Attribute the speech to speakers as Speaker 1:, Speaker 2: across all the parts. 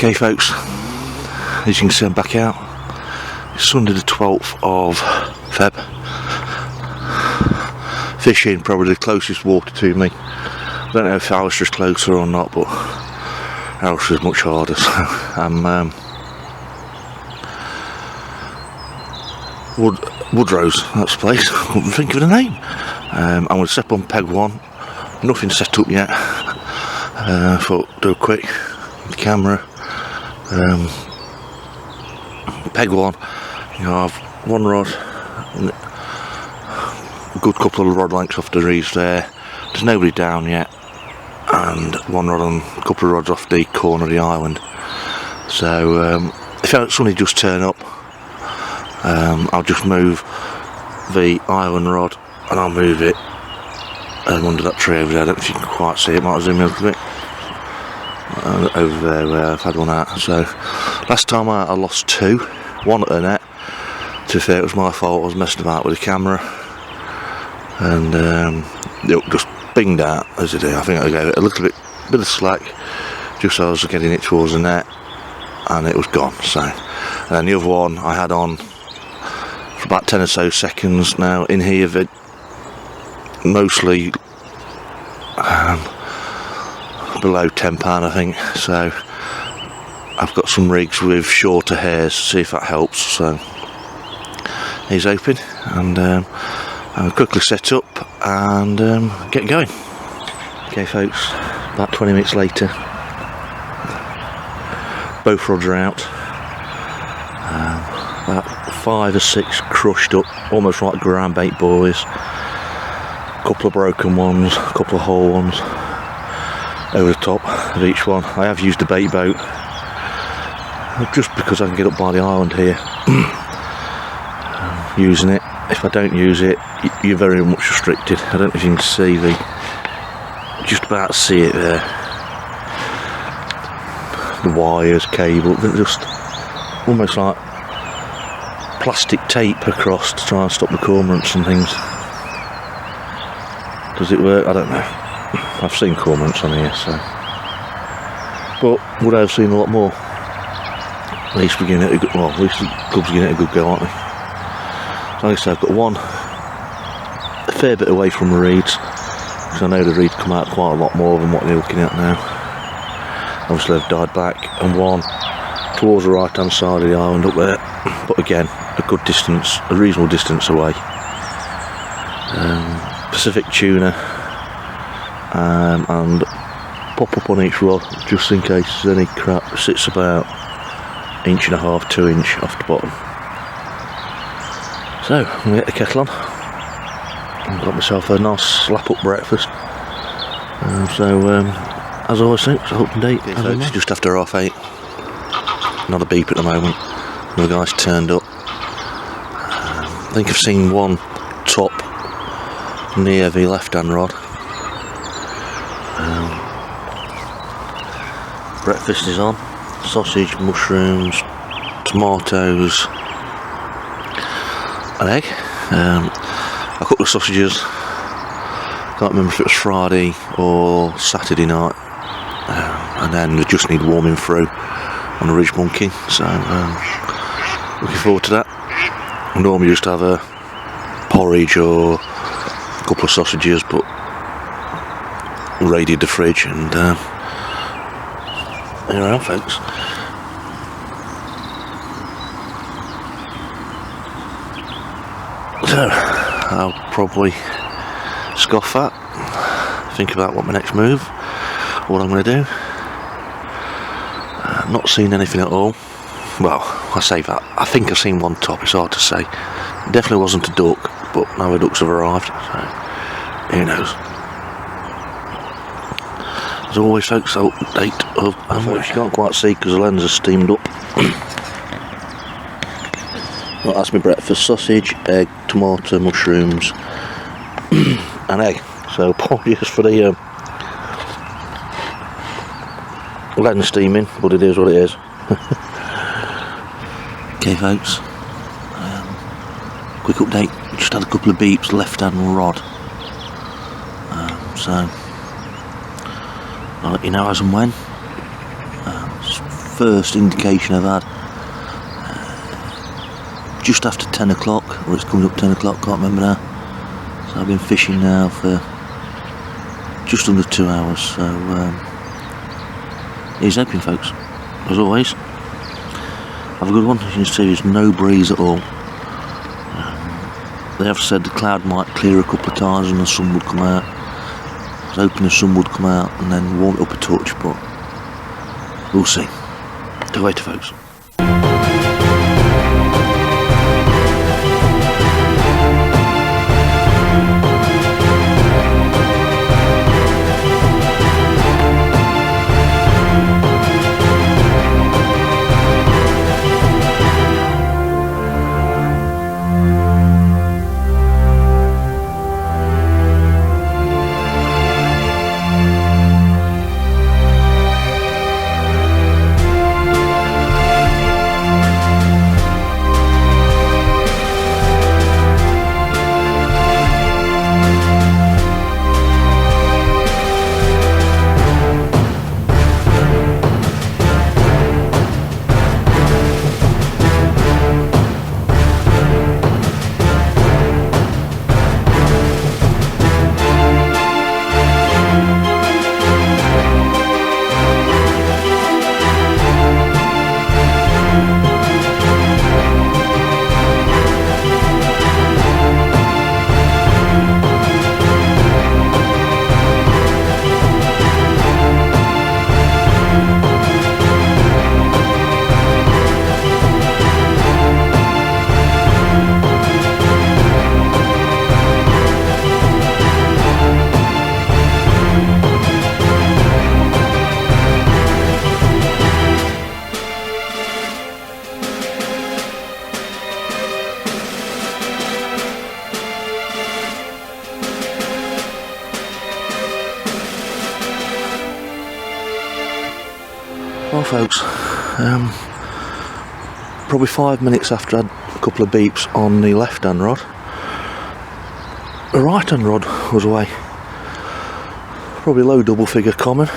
Speaker 1: Okay folks, as you can see I'm back out. It's Sunday the 12th of Feb. Fishing, probably the closest water to me. I don't know if Alistair's closer or not, but Alistair's much harder, so I'm Woodrows, that's the place. I couldn't think of the name. I'm going to step on peg 1. Nothing set up yet. Thought do a quick with the camera. Peg 1, you know, I've one rod, a good couple of rod lengths off the reeds there. There's nobody down yet, and one rod on a couple of rods off the corner of the island. So if somebody just turn up, I'll just move the island rod and I'll move it under that tree over there. I don't know if you can quite see it, might zoom in a little bit. Over there where I've had one out. So last time I lost 2, one at the net. To be fair, it was my fault. I was messing about with the camera and it just binged out as it did. I think I gave it a little bit of slack just as I was getting it towards the net, and it was gone. So, and then the other one I had on for about 10 or so seconds. Now in here, mostly below £10 I think, so I've got some rigs with shorter hairs, see if that helps. So he's open, and I'll quickly set up and get going. Okay folks, about 20 minutes later, both rods are out. About 5 or 6 crushed up, almost like ground bait buoys. A couple of broken ones, a couple of whole ones over the top of each one. I have used a bait boat just because I can get up by the island here using it. If I don't use it, you're very much restricted. I don't know if you can see just about see it there. The wires, cable, they're just almost like plastic tape across to try and stop the cormorants and things. Does it work? I don't know. I've seen cormorants on here, so. But would I have seen a lot more? At least we're getting it a good, well, at least the club's getting it a good go, aren't they? So like I said, I've got one a fair bit away from the reeds, because I know the reeds come out quite a lot more than what they're looking at now. Obviously I've died back, and one towards the right hand side of the island up there, but again, a good distance, a reasonable distance away. Pacific tuna, and pop up on each rod just in case there's any crap. It sits about 1.5 to 2 inch off the bottom. So I'm going to get the kettle on. I've got myself a nice slap up breakfast. As always, thanks, up to date. It's just after 8:30. Not a beep at the moment. The guy's turned up. I think I've seen one top near the left hand rod. Breakfast is on. Sausage, mushrooms, tomatoes, an egg. I cooked the sausages. Can't remember if it was Friday or Saturday night, and then we just need warming through on the ridge monkey. So looking forward to that. I normally just have a porridge or a couple of sausages, but raided the fridge, and here I am, folks. So I'll probably scoff that, think about what my next move, what I'm going to do. Not seen anything at all. Well, I say that, I think I've seen one top, it's hard to say. It definitely wasn't a duck, but now the ducks have arrived, so who knows. As always folks, I'll update of which you can't quite see because the lens is steamed up. Well, that's my breakfast: sausage, egg, tomato, mushrooms, and egg. So apologies for the lens steaming, but it is what it is. Okay folks, quick update, just had a couple of beeps left hand rod, so I'll let you know as and when. first indication I've had. Just after 10 o'clock, or it's coming up 10 o'clock, can't remember now. So I've been fishing now for just under 2 hours, so he's open, folks, as always. Have a good one. As you can see, there's no breeze at all. They have said the cloud might clear a couple of times and the sun would come out. I was hoping the sun would come out and then warm it up a touch, but we'll see. Till later, folks. Well, folks, probably 5 minutes after I had a couple of beeps on the left hand rod, the right hand rod was away. Probably low double figure common.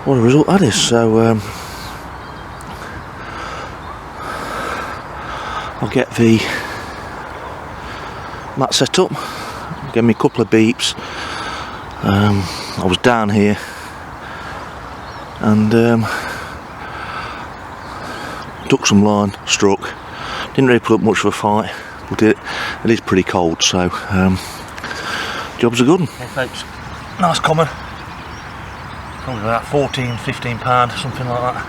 Speaker 1: What a result that is. So I'll get the mat set up, give me a couple of beeps. I was down here and took some line, struck. Didn't really put up much of a fight, but it is pretty cold, so job's a good one. Hey folks, nice common. Probably about 14-15 pound, something like that.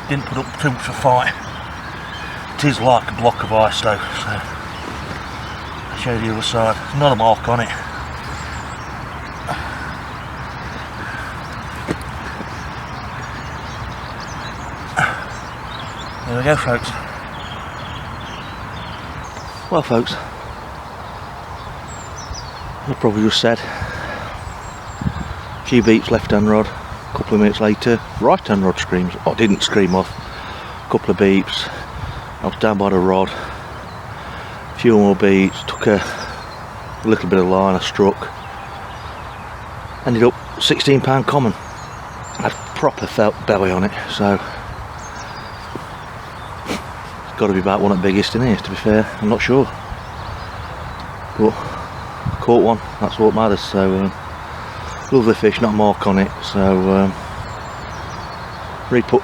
Speaker 1: Didn't put up too much of a fight. It is like a block of ice though, so I'll show you the other side. There's not a mark on it. There we go, folks. Well, folks, I probably just said a few beeps left hand rod, a couple of minutes later right hand rod screams. Oh, it didn't scream off. A couple of beeps, I was down by the rod, a few more beeps, took a little bit of line, I struck, ended up £16 common. I had proper felt belly on it, so got to be about one of the biggest in here, to be fair. I'm not sure, but caught one, that's what matters. So lovely fish, not a mark on it. So re-put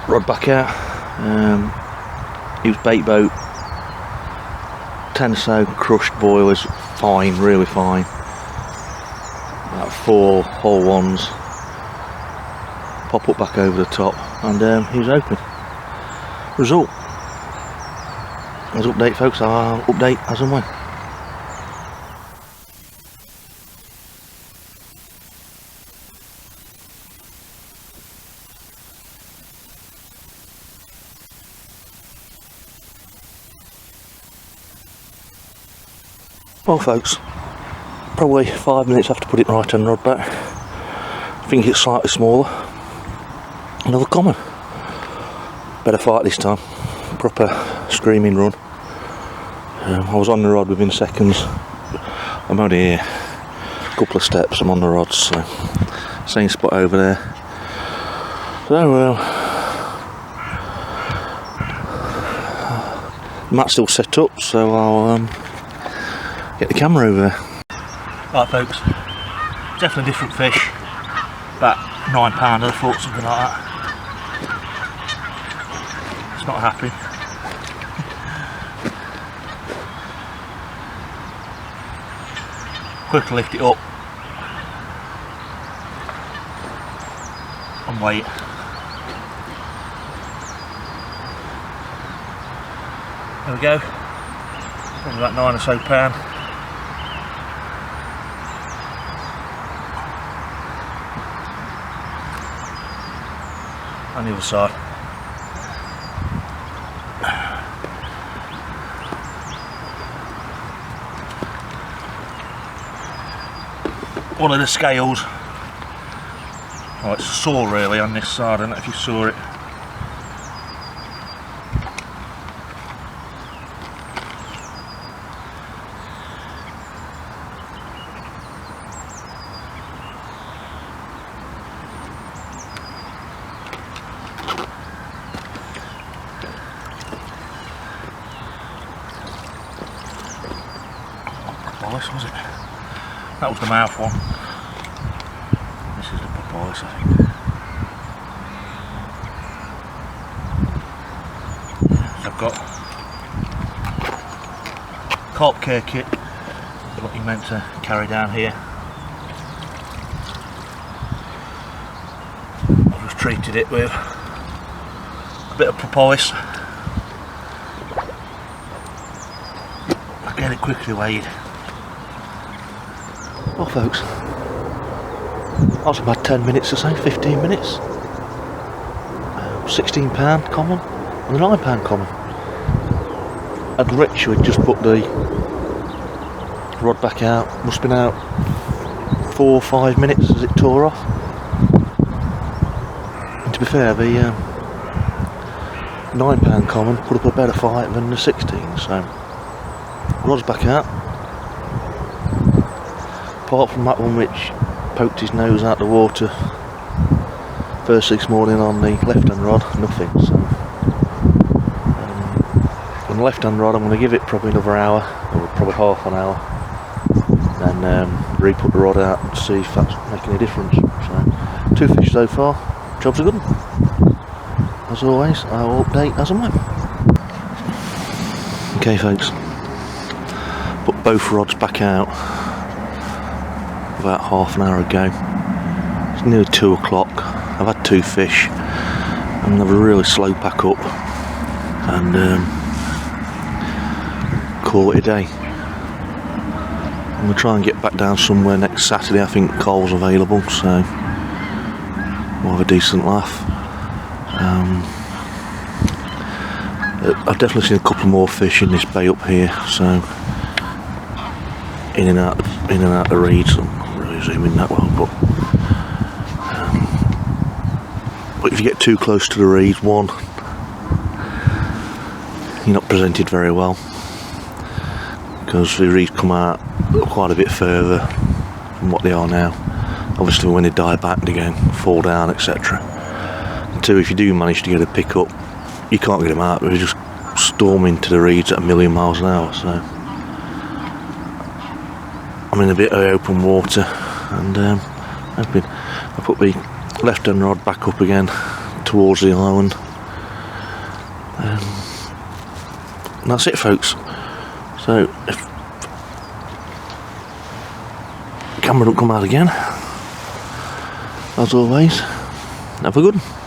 Speaker 1: rod back out. Used bait boat, Tenso crushed boilers, fine, really fine. About 4 whole ones. Pop up back over the top, and he was open. Result. As update, folks, I'll update as and when. Well, folks, probably 5 minutes after putting right hand rod back. I think it's slightly smaller. Another common. Better fight this time. Proper screaming run. I was on the rod within seconds. I'm only here a couple of steps, I'm on the rods, so same spot over there. So mat's still set up, so I'll get the camera over there. Right folks, definitely different fish. About £9 I thought, something like that. It's not happy. Quickly lift it up and wait. There we go. Probably about £9 or so. On the other side. One of the scales. Oh, it's sore really on this side. I don't know if you saw it. Propolis, was it? That was the mouth one. This is the propolis, I think. So I've got carp care kit, what you meant to carry down here. I've just treated it with a bit of propolis. I'll get it quickly weighed. Well folks, that's about 10 minutes or so, 15 minutes. £16 common and a £9 common. I'd literally just put the rod back out, must have been out 4 or 5 minutes as it tore off. And to be fair, the £9 common put up a better fight than the 16, so rod's back out. Apart from that one which poked his nose out the water first thing this morning on the left hand rod, nothing. So on the left hand rod I'm going to give it probably another hour, or probably half an hour, then re-put the rod out and see if that's making a difference. So 2 fish so far, job's a good one. As always, I will update as and when. Okay folks, put both rods back out about half an hour ago. It's nearly 2 o'clock. I've had 2 fish and have a really slow pack up and call it a day. I'm going to try and get back down somewhere next Saturday. I think coal's available, so we'll have a decent laugh. I've definitely seen a couple more fish in this bay up here, so in and out the reeds. I'm not really zooming that well, but if you get too close to the reeds, one, you're not presented very well, because the reeds come out quite a bit further than what they are now. Obviously when they die back again, fall down, etc. And 2, if you do manage to get a pick up, you can't get them out, they just storm into the reeds at 1,000,000 miles an hour. So I'm in a bit of open water, and I put the left hand rod back up again towards the island, and that's it folks. So if the camera don't come out again, as always, have a good one.